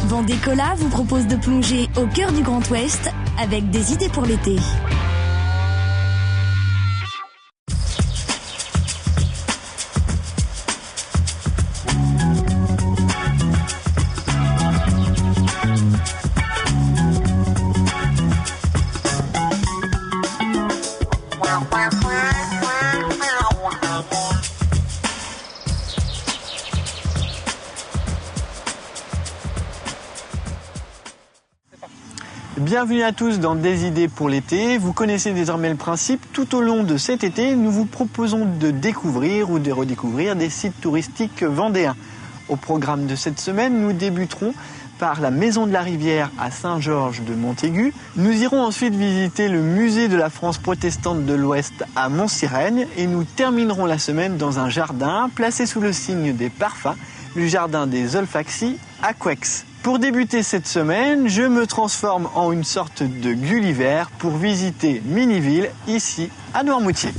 Vendée Cola vous propose de plonger au cœur du Grand Ouest avec des idées pour l'été. Bienvenue à tous dans Des idées pour l'été. Vous connaissez désormais le principe. Tout au long de cet été, nous vous proposons de découvrir ou de redécouvrir des sites touristiques vendéens. Au programme de cette semaine, nous débuterons par la Maison de la Rivière à Saint-Georges de Montaigu. Nous irons ensuite visiter le musée de la France protestante de l'Ouest à Montsirène et nous terminerons la semaine dans un jardin placé sous le signe des parfums, le jardin des Olfaxis à Couex. Pour débuter cette semaine, je me transforme en une sorte de Gulliver pour visiter Miniville, ici à Noirmoutier.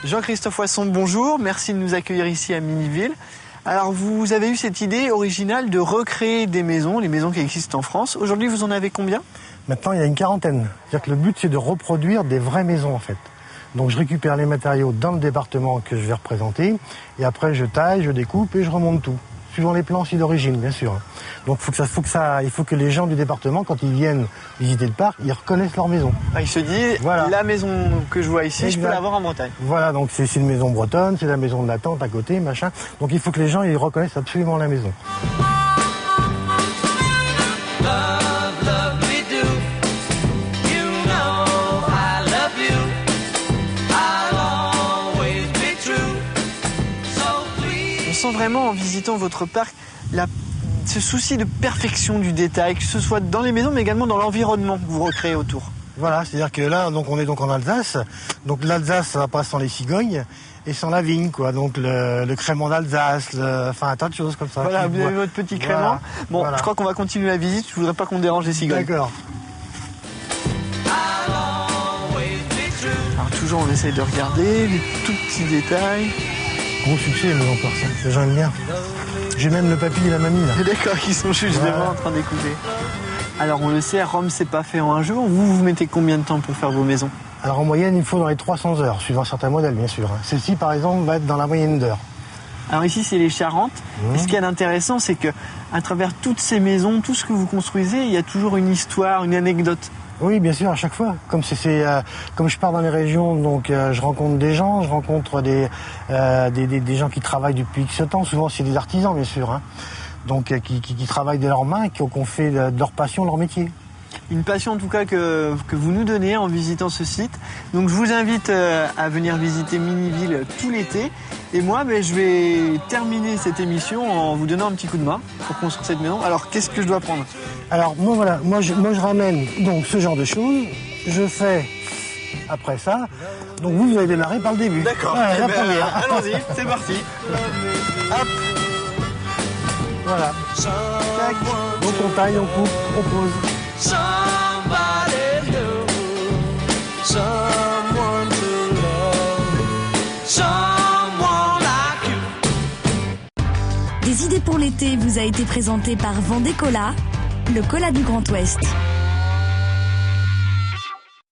Jean-Christophe Poisson, bonjour, merci de nous accueillir ici à Miniville. Alors vous avez eu cette idée originale de recréer des maisons, les maisons qui existent en France. Aujourd'hui, vous en avez combien ? Maintenant, il y a une quarantaine. C'est-à-dire que le but, c'est de reproduire des vraies maisons, en fait. Donc, je récupère les matériaux dans le département que je vais représenter. Et après, je taille, je découpe et je remonte tout. Suivant les plans aussi d'origine, bien sûr. Donc, il faut que les gens du département, quand ils viennent visiter le parc, ils reconnaissent leur maison. Ils se disent, voilà, la maison que je vois ici, exact, je peux l'avoir en Bretagne. Voilà, donc c'est une maison bretonne, c'est la maison de la tante à côté, machin. Donc, il faut que les gens, ils reconnaissent absolument la maison. On sent vraiment en visitant votre parc ce souci de perfection du détail, que ce soit dans les maisons mais également dans l'environnement que vous recréez autour. Voilà, c'est-à-dire que là, donc on est donc en Alsace. Donc l'Alsace, ça va pas sans les cigognes et sans la vigne, quoi. Donc le crément d'Alsace, enfin un tas de choses comme ça. Voilà, vous avez votre petit crément. Voilà. Bon, voilà. Je crois qu'on va continuer la visite. Je voudrais pas qu'on dérange les cigognes. D'accord. Alors toujours, on essaye de regarder les tout petits détails. Gros succès, les maisons par ça. Les gens aiment bien. J'ai même le papy et la mamie, là. D'accord, qui sont juste devant en train d'écouter. Alors, on le sait, Rome, c'est pas fait en un jour. Vous mettez combien de temps pour faire vos maisons ? Alors, en moyenne, il faut dans les 300 heures, suivant certains modèles, bien sûr. Celle-ci, par exemple, va être dans la moyenne d'heures. Alors ici, c'est les Charentes. Et ce qui est intéressant, c'est que à travers toutes ces maisons, tout ce que vous construisez, il y a toujours une histoire, une anecdote. Oui, bien sûr, à chaque fois. Comme je pars dans les régions, donc je rencontre des gens, je rencontre des gens qui travaillent depuis X temps. Souvent, c'est des artisans, bien sûr. Donc, qui travaillent de leurs mains, qui ont fait de leur passion leur métier. Une passion en tout cas que vous nous donnez en visitant ce site. Donc je vous invite à venir visiter Miniville tout l'été. Et moi, je vais terminer cette émission en vous donnant un petit coup de main pour construire cette maison. Alors qu'est-ce que je dois prendre ? Alors moi je ramène donc ce genre de choses. Je fais après ça. Donc vous allez démarrer par le début. D'accord. Ouais, la première. Allons-y, c'est parti. Hop. Voilà. Tac. Donc on taille, on coupe, on pose. Somebody new, someone to love, someone like you. Des idées pour l'été vous a été présenté par Vendée Cola, le cola du Grand Ouest.